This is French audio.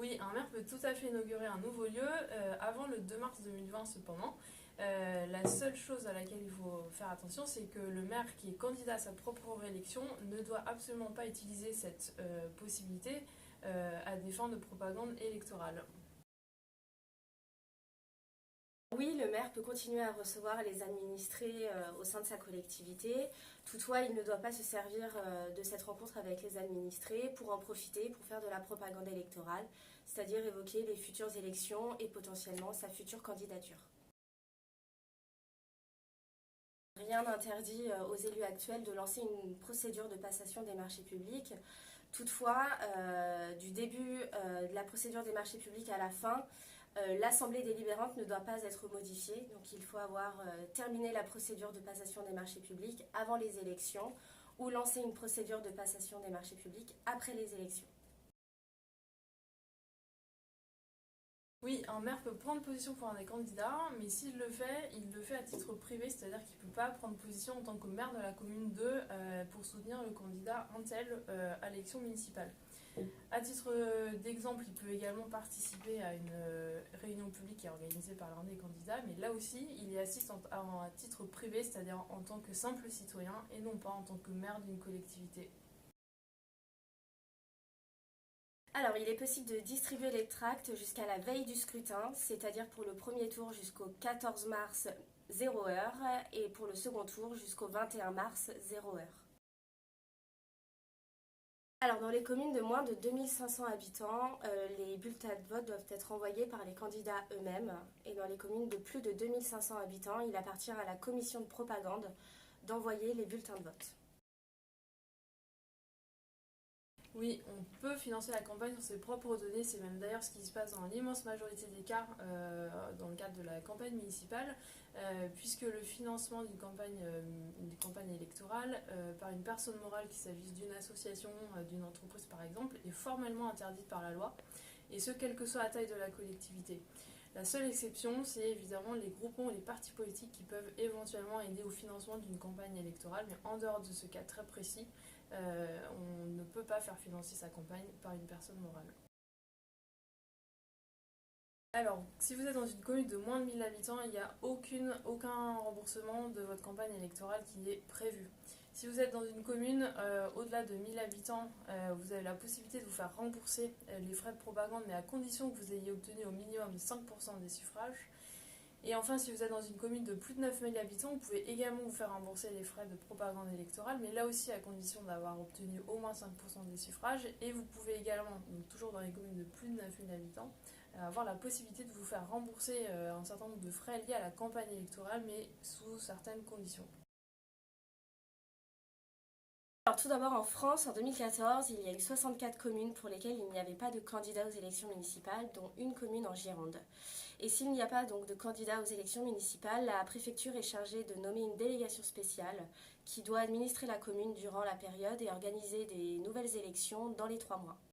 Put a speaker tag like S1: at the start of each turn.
S1: Oui, un maire peut tout à fait inaugurer un nouveau lieu avant le 2 mars 2020 cependant. La seule chose à laquelle il faut faire attention, c'est que le maire qui est candidat à sa propre réélection ne doit absolument pas utiliser cette possibilité à des fins de propagande électorale.
S2: Oui, le maire peut continuer à recevoir les administrés au sein de sa collectivité. Toutefois, il ne doit pas se servir de cette rencontre avec les administrés pour en profiter, pour faire de la propagande électorale, c'est-à-dire évoquer les futures élections et potentiellement sa future candidature. Rien n'interdit aux élus actuels de lancer une procédure de passation des marchés publics. Toutefois, du début de la procédure des marchés publics à la fin, l'Assemblée délibérante ne doit pas être modifiée. Donc il faut avoir terminé la procédure de passation des marchés publics avant les élections ou lancer une procédure de passation des marchés publics après les élections.
S1: Oui, un maire peut prendre position pour un des candidats, mais s'il le fait, il le fait à titre privé, c'est-à-dire qu'il ne peut pas prendre position en tant que maire de la commune 2 pour soutenir le candidat un tel à l'élection municipale. À titre d'exemple, il peut également participer à une réunion publique qui est organisée par l'un des candidats, mais là aussi, il y assiste à titre privé, c'est-à-dire en tant que simple citoyen et non pas en tant que maire d'une collectivité.
S2: Alors, il est possible de distribuer les tracts jusqu'à la veille du scrutin, c'est-à-dire pour le premier tour jusqu'au 14 mars 0h et pour le second tour jusqu'au 21 mars 0h. Alors, dans les communes de moins de 2500 habitants, les bulletins de vote doivent être envoyés par les candidats eux-mêmes. Et dans les communes de plus de 2500 habitants, il appartient à la commission de propagande d'envoyer les bulletins de vote.
S1: Oui, on peut financer la campagne sur ses propres données, c'est même d'ailleurs ce qui se passe dans l'immense majorité des cas dans le cadre de la campagne municipale, puisque le financement d'une campagne électorale par une personne morale, qu'il s'agisse d'une association, d'une entreprise par exemple, est formellement interdite par la loi, et ce, quelle que soit la taille de la collectivité. La seule exception, c'est évidemment les groupements ou les partis politiques qui peuvent éventuellement aider au financement d'une campagne électorale, mais en dehors de ce cas très précis, on ne peut pas faire financer sa campagne par une personne morale. Alors, si vous êtes dans une commune de moins de 1000 habitants, il n'y a aucun remboursement de votre campagne électorale qui est prévu. Si vous êtes dans une commune au-delà de 1000 habitants, vous avez la possibilité de vous faire rembourser les frais de propagande, mais à condition que vous ayez obtenu au minimum 5% des suffrages. Et enfin, si vous êtes dans une commune de plus de 9000 habitants, vous pouvez également vous faire rembourser les frais de propagande électorale, mais là aussi à condition d'avoir obtenu au moins 5% des suffrages. Et vous pouvez également, donc toujours dans les communes de plus de 9000 habitants, avoir la possibilité de vous faire rembourser un certain nombre de frais liés à la campagne électorale, mais sous certaines conditions.
S2: Alors tout d'abord en France, en 2014, il y a eu 64 communes pour lesquelles il n'y avait pas de candidat aux élections municipales, dont une commune en Gironde. Et s'il n'y a pas donc de candidat aux élections municipales, la préfecture est chargée de nommer une délégation spéciale qui doit administrer la commune durant la période et organiser des nouvelles élections dans les 3 mois.